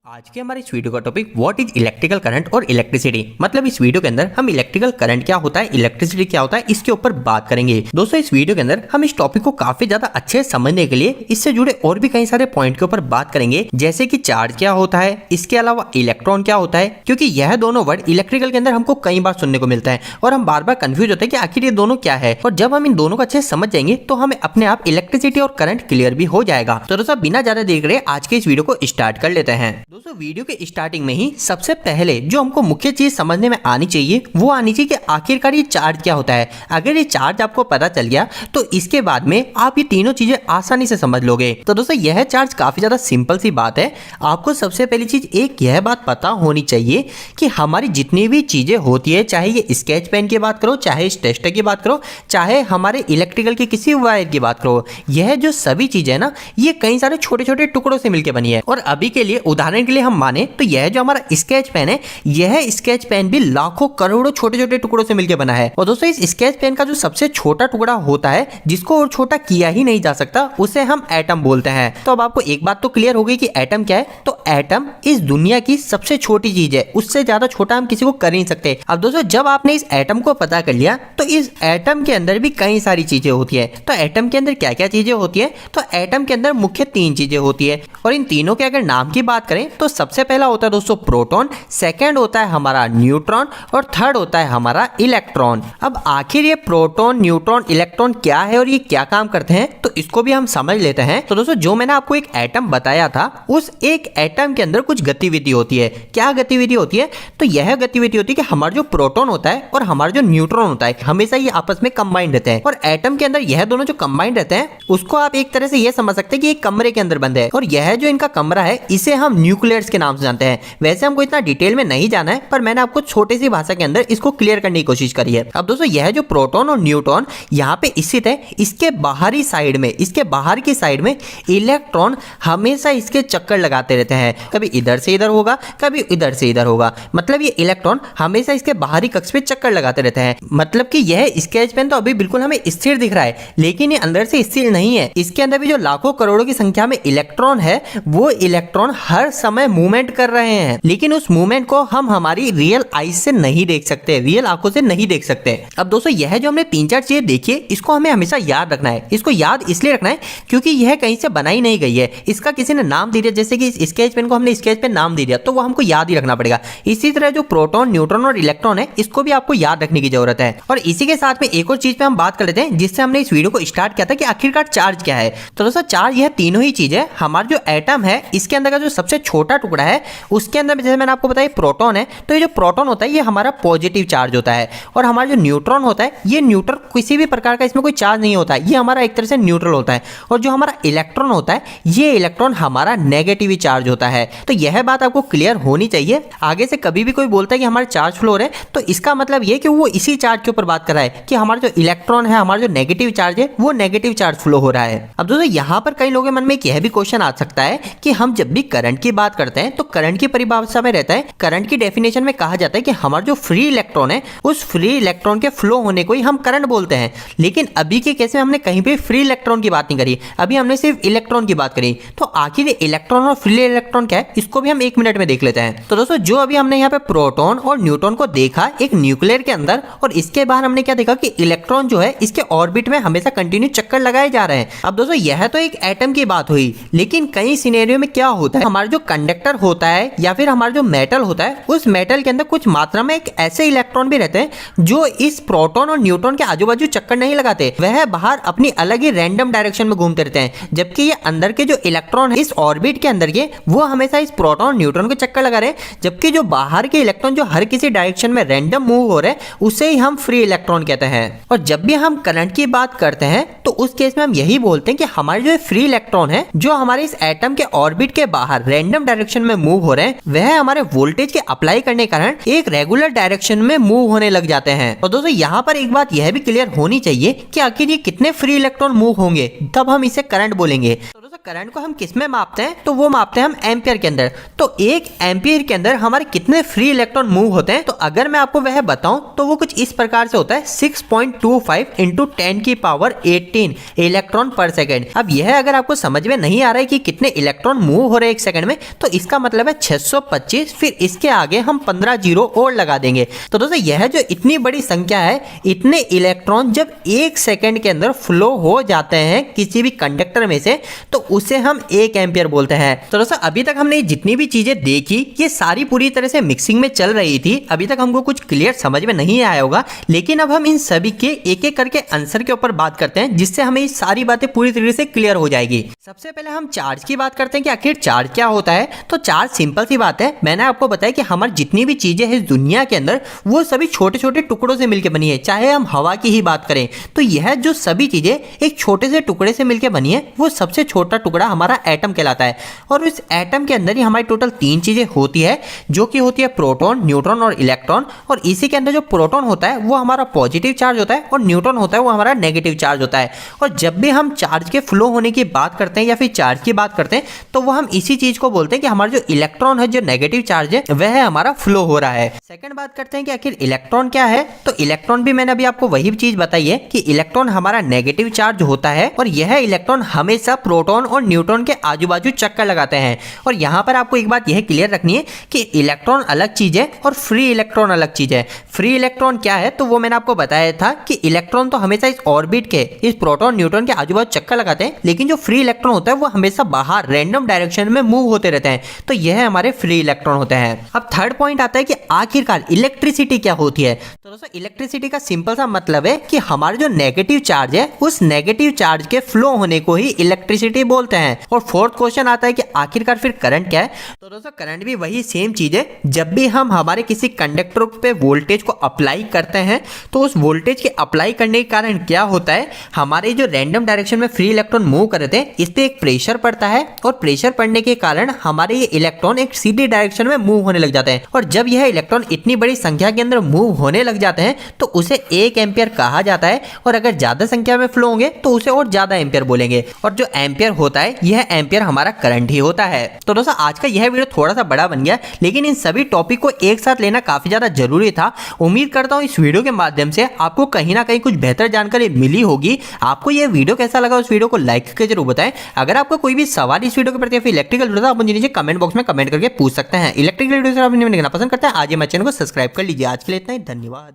आज के हमारे इस वीडियो का topic what is electrical current और इलेक्ट्रिसिटी। मतलब इस वीडियो के अंदर हम इलेक्ट्रिकल करंट क्या होता है, इलेक्ट्रिसिटी क्या होता है, इसके ऊपर बात करेंगे। दोस्तों इस वीडियो के अंदर हम इस टॉपिक को काफी ज्यादा अच्छे से समझने के लिए इससे जुड़े और भी कई सारे पॉइंट के ऊपर बात करेंगे, जैसे कि चार्ज क्या होता है, इसके अलावा इलेक्ट्रॉन क्या होता है, क्योंकि यह दोनों वर्ड इलेक्ट्रिकल के अंदर हमको कई बार सुनने को मिलता है और हम बार बार कंफ्यूज होते हैं कि आखिर ये दोनों क्या है। और जब हम इन दोनों को अच्छे से समझ जाएंगे तो हमें अपने आप इलेक्ट्रिसिटी और करंट क्लियर भी हो जाएगा। तो दोस्तों बिना ज्यादा देर करे आज के इस वीडियो को स्टार्ट कर लेते हैं। दोस्तों वीडियो के स्टार्टिंग में ही सबसे पहले जो हमको मुख्य चीज समझने में आनी चाहिए वो आनी चाहिए कि आखिरकार ये चार्ज क्या होता है। अगर ये चार्ज आपको पता चल गया तो इसके बाद में आप ये तीनों चीजें आसानी से समझ लोगे। तो दोस्तों यह चार्ज काफी ज्यादा सिंपल सी बात है। आपको सबसे पहली चीज एक यह बात पता होनी चाहिए कि हमारी जितनी भी चीजें होती है, चाहे ये स्केच पेन की बात करो, चाहे इस टेस्टर की बात करो, चाहे हमारे इलेक्ट्रिकल के किसी वायर की बात करो, यह जो सभी चीजें ना ये कई सारे छोटे छोटे टुकड़ों से मिलकर बनी है। और अभी के लिए उदाहरण के लिए हम माने तो यह जो हमारा स्केच पेन है, यह स्केच पेन भी लाखों करोड़ों छोटे छोटे टुकड़ों से मिलकर बना है। और दोस्तों इस स्केच पेन का जो सबसे छोटा टुकड़ा होता है जिसको और छोटा किया ही नहीं जा सकता, उसे हम एटम बोलते हैं। तो अब आपको एक बात तो क्लियर हो गई कि एटम क्या है। तो एटम इस दुनिया की सबसे छोटी चीज है, उससे ज्यादा छोटा हम किसी को कर नहीं सकते। अब दोस्तों जब आपने इस एटम को पता कर लिया तो इस एटम के अंदर भी कई सारी चीजें होती है। तो एटम के अंदर क्या क्या चीजें होती है, तो एटम के अंदर मुख्य तीन चीजें होती है। और इन तीनों के अगर नाम की बात करें तो सबसे पहला होता है दोस्तों प्रोटॉन, सेकंड होता है हमारा न्यूट्रॉन और थर्ड होता है हमारा इलेक्ट्रॉन। अब आखिर ये प्रोटॉन, न्यूट्रॉन, इलेक्ट्रॉन क्या है और ये क्या काम करते हैं, तो इसको भी हम समझ लेते हैं। तो दोस्तों जो मैंने आपको एक एटम बताया था, उस एक एटम के अंदर कुछ गतिविधि होती है। क्या गतिविधि होती है, तो यह गतिविधि होती है कि हमारा जो प्रोटॉन होता है और हमारा जो न्यूट्रॉन होता है हमेशा ये आपस में कंबाइंड रहते हैं। और एटम के अंदर यह दोनों जो कंबाइंड रहते हैं उसको आप एक तरह से यह समझ सकते हैं कि एक कमरे के अंदर बंद है। और यह जो इनका कमरा है इसे हम न्यूक्लियस के नाम से जानते हैं। वैसे हमको इतना डिटेल में नहीं जाना है, पर मैंने आपको छोटी सी भाषा के अंदर इसको क्लियर करने की कोशिश करी है। अब दोस्तों यह जो प्रोटॉन और न्यूट्रॉन यहाँ पे स्थित है, इसके बाहरी साइड में, इसके बाहर की साइड में इलेक्ट्रॉन हमेशा इसके चक्कर लगाते रहते हैं। कभी इधर से इधर होगा, कभी इधर से इधर होगा। मतलब ये इलेक्ट्रॉन हमेशा इसके बाहरी कक्ष पे चक्कर लगाते रहते हैं। मतलब कि यह स्केच पेन तो अभी बिल्कुल हमें स्थिर दिख रहा है, लेकिन ये अंदर से स्थिर नहीं है। इसके अंदर भी जो लाखों करोड़ों की संख्या में इलेक्ट्रॉन है, वो इलेक्ट्रॉन हर समय मूवमेंट कर रहे हैं, लेकिन उस मूवमेंट को हम हमारी रियल आईज से नहीं देख सकते, रियल आंखों से नहीं देख सकते। अब दोस्तों यह जो हमने तीन चार चीजें देखी है, इसको हमें हमेशा याद रखना है। इसको याद इसलिए रखना है क्योंकि यह कहीं से बनाई नहीं गई है, इसका किसी ने नाम दे दिया। जैसे कि इस स्केच पेन को हमने स्केच पेन नाम दे दिया, तो वो हमको याद ही रखना पड़ेगा। इसी तरह जो प्रोटॉन, न्यूट्रॉन और इलेक्ट्रॉन है, इसको भी आपको याद रखने की जरूरत है। और इसी के साथ में एक और चीज पे हम बात कर लेते हैं जिससे हमने इस वीडियो को स्टार्ट किया था कि आखिरकार चार्ज क्या है। तो दोस्तों चार्ज यह तीनों ही चीज है। हमारा जो एटम है इसके अंदर का जो सबसे छोटा टुकड़ा है उसके अंदर जैसे मैंने आपको बताया प्रोटॉन है, तो ये जो प्रोटॉन होता है ये हमारा पॉजिटिव चार्ज होता है। और हमारा जो न्यूट्रॉन होता है, ये न्यूट्रल किसी भी प्रकार का इसमें कोई चार्ज नहीं होता है, ये हमारा एक तरह से न्यूट्रल होता है। और जो हमारा इलेक्ट्रॉन होता है, ये इलेक्ट्रॉन हमारा नेगेटिव चार्ज होता है। तो यह बात आपको क्लियर होनी चाहिए। आगे से कभी भी कोई बोलता है कि हमारा चार्ज फ्लो है, तो इसका मतलब ये कि वो इसी चार्ज के ऊपर बात कर रहा है कि हमारा जो इलेक्ट्रॉन है, हमारा जो नेगेटिव चार्ज है, वो नेगेटिव चार्ज फ्लो हो रहा है। अब दोस्तों यहाँ पर कई लोगों के मन में यह भी क्वेश्चन आ सकता है कि हम जब भी करंट की बात करते हैं तो करंट की परिभाषा में रहता है, करंट की डेफिनेशन में कहा जाता है कि हमारा जो फ्री इलेक्ट्रॉन है, उस फ्री इलेक्ट्रॉन के फ्लो होने को ही हम करंट बोलते हैं। लेकिन अभी के केस में हमने कहीं पे फ्री इलेक्ट्रॉन की बात नहीं करी, अभी हमने सिर्फ इलेक्ट्रॉन की बात करी। तो आखिर इलेक्ट्रॉन और फ्री इलेक्ट्रॉन क्या है, इसको भी हम एक मिनट में देख लेते हैं। तो दोस्तों जो अभी हमने यहाँ पे प्रोटॉन और न्यूट्रॉन को देखा एक न्यूक्लियर के अंदर, और इसके बाहर हमने क्या देखा कि इलेक्ट्रॉन जो है इसके ऑर्बिट में हमेशा कंटिन्यू चक्कर लगाए जा रहे हैं। अब दोस्तों यह तो एक एटम की बात हुई, लेकिन कई सिनेरियो में क्या होता है, हमारा जो कंडक्टर होता है या फिर हमारा जो मेटल होता है, उस मेटल के अंदर कुछ मात्रा में एक ऐसे इलेक्ट्रॉन भी रहते हैं जो इस प्रोटॉन और न्यूट्रॉन के आजू बाजू चक्कर नहीं लगाते, वह बाहर अपनी अलग ही रैंडम डायरेक्शन में घूमते रहते हैं। जबकि ये अंदर के जो इलेक्ट्रॉन है इस ऑर्बिट के अंदर के, वो हमेशा इस प्रोटॉन और न्यूट्रॉन के चक्कर लगा रहे हैं। जबकि जो बाहर के इलेक्ट्रॉन जो हर किसी डायरेक्शन में रैंडम मूव हो रहे हैं, उसे ही हम फ्री इलेक्ट्रॉन कहते हैं। और जब भी हम करंट की बात करते हैं तो उस केस में हम यही बोलते हैं कि हमारे जो फ्री इलेक्ट्रॉन है, जो हमारे इस एटम के ऑर्बिट के बाहर रैंडम डायरेक्शन में मूव हो रहे हैं, वह हमारे वोल्टेज के अप्लाई करने के कारण एक रेगुलर डायरेक्शन में मूव होने लग जाते हैं। और दोस्तों यहाँ पर एक बात यह भी क्लियर होनी चाहिए कि आखिर ये कितने फ्री इलेक्ट्रॉन मूव होंगे, तब हम इसे करंट बोलेंगे। तो दोस्तों करंट को हम किस में मापते हैं, तो वो मापते हैं हम एम्पियर के अंदर। तो एक एम्पियर के अंदर हमारे कितने फ्री इलेक्ट्रॉन मूव होते हैं, तो अगर मैं आपको वह बताऊं तो वो कुछ इस प्रकार से होता है 6.25 इंटू 10⁻18 इलेक्ट्रॉन पर सेकेंड। अब यह अगर आपको समझ में नहीं आ रहा है कि कितने इलेक्ट्रॉन मूव हो रहे हैं एक सेकंड में, तो इसका मतलब है 625, फिर इसके आगे हम 15 जीरो और लगा देंगे। तो दोस्तों यह जो इतनी बड़ी संख्या है, इतने इलेक्ट्रॉन जब एक सेकंड के अंदर फ्लो हो जाते हैं किसी भी कंडक्टर में से, तो उसे हम 1 एम्पियर बोलते हैं। तो दोस्तों अभी तक हमने जितनी भी चीजें देखी ये सारी पूरी तरह से मिक्सिंग में चल रही थी। अभी तक हमको कुछ क्लियर समझ में नहीं आया होगा, लेकिन अब हम इन सभी के एक एक करके आंसर के ऊपर बात करते हैं, जिससे हमें ये सारी बातें पूरी तरीके से क्लियर हो जाएगी। सबसे पहले हम चार्ज की बात करते हैं कि आखिर चार्ज क्या होता है। तो चार्ज सिंपल सी बात है, मैंने आपको बताया कि हमारी जितनी भी चीजें हैं इस दुनिया के अंदर वो सभी छोटे छोटे टुकड़ों से मिलकर बनी है। चाहे हम हवा की ही बात करें तो यह जो सभी चीजें एक छोटे से टुकड़े से मिलकर बनी है, वो सबसे छोटा टुकड़ा हमारा एटम कहलाता है। और इस एटम के अंदर ही हमारी टोटल 3 चीजें होती है, जो कि होती है प्रोटॉन, न्यूट्रॉन और इलेक्ट्रॉन। और इसी के अंदर जो प्रोटॉन होता है वो हमारा पॉजिटिव चार्ज होता है और न्यूट्रॉन होता है वो हमारा नेगेटिव चार्ज होता है। और जब भी हम चार्ज के फ्लो होने की बात करते हैं या फिर चार्ज की बात करते हैं, तो वो हम इसी चीज को बोलते हैं कि हमारा जो इलेक्ट्रॉन है, जो नेगेटिव चार्ज है, वह हमारा फ्लो हो रहा है। सेकंड बात करते हैं कि आखिर इलेक्ट्रॉन क्या है। तो इलेक्ट्रॉन भी मैंने अभी आपको वही चीज बताई है कि इलेक्ट्रॉन हमारा नेगेटिव चार्ज होता है और यह इलेक्ट्रॉन हमेशा प्रोटॉन और न्यूट्रॉन के आजू बाजू चक्कर लगाते हैं। और यहाँ पर आपको एक बात यह क्लियर रखनी है कि इलेक्ट्रॉन अलग चीज है और फ्री इलेक्ट्रॉन अलग चीज है। फ्री इलेक्ट्रॉन क्या है, तो वो मैंने आपको बताया था कि इलेक्ट्रॉन तो हमेशा इस ऑर्बिट के, इस प्रोटॉन न्यूट्रॉन के आजू बाजू चक्कर लगाते हैं, लेकिन जो फ्री इलेक्ट्रॉन होता है वो हमेशा बाहर रैंडम डायरेक्शन में मूव होते रहते हैं। तो यह हमारे फ्री इलेक्ट्रॉन होते हैं। अब थर्ड पॉइंट आता है कि आखिरकार इलेक्ट्रिसिटी क्या होती है। तो दोस्तों इलेक्ट्रिसिटी का सिंपल सा मतलब है कि हमारे जो नेगेटिव चार्ज है, उस नेगेटिव चार्ज के फ्लो होने को ही इलेक्ट्रिसिटी बोलते हैं। और फोर्थ क्वेश्चन आता है कि आखिरकार फिर करंट क्या है। तो दोस्तों करंट भी वही सेम चीज है। जब भी हम हमारे किसी कंडक्टर पे वोल्टेज को अप्लाई करते हैं, तो उस वोल्टेज के अप्लाई करने के कारण क्या होता है, हमारे जो रैंडम डायरेक्शन में फ्री इलेक्ट्रॉन मूव कर रहे थे, इस पे एक प्रेशर पड़ता है और प्रेशर पड़ने के कारण हमारे ये इलेक्ट्रॉन एक सीधी डायरेक्शन में मूव होने लग जाते हैं। और जब यह इलेक्ट्रॉन इतनी बड़ी संख्या के अंदर मूव होने लग जाते हैं, तो उसे 1 एम्पियर कहा जाता है। और अगर ज्यादा संख्या में फ्लो होंगे तो उसे और ज्यादा एम्पियर बोलेंगे। और जो एम्पियर होता है, यह एम्पियर हमारा करंट ही होता है। तो दोस्तों आज का यह वीडियो थोड़ा सा बड़ा बन गया, लेकिन इन सभी टॉपिक को एक साथ लेना काफी ज्यादा जरूरी था। उम्मीद करता हूं इस वीडियो के माध्यम से आपको कहीं ना कहीं कुछ बेहतर जानकारी मिली होगी। आपको यह वीडियो कैसा लगा उस वीडियो को लाइक करके जरूर बताएं। अगर आपको कोई भी सवाल इस वीडियो के प्रति या फिर इलेक्ट्रिकल वीडियो, आप मुझे नीचे कमेंट बॉक्स में कमेंट करके पूछ सकते हैं। इलेक्ट्रिकल वीडियो आप देखना पसंद करते हैं, आज हमारे चैनल को सब्सक्राइब कर लीजिए। आज के लिए इतना ही, धन्यवाद।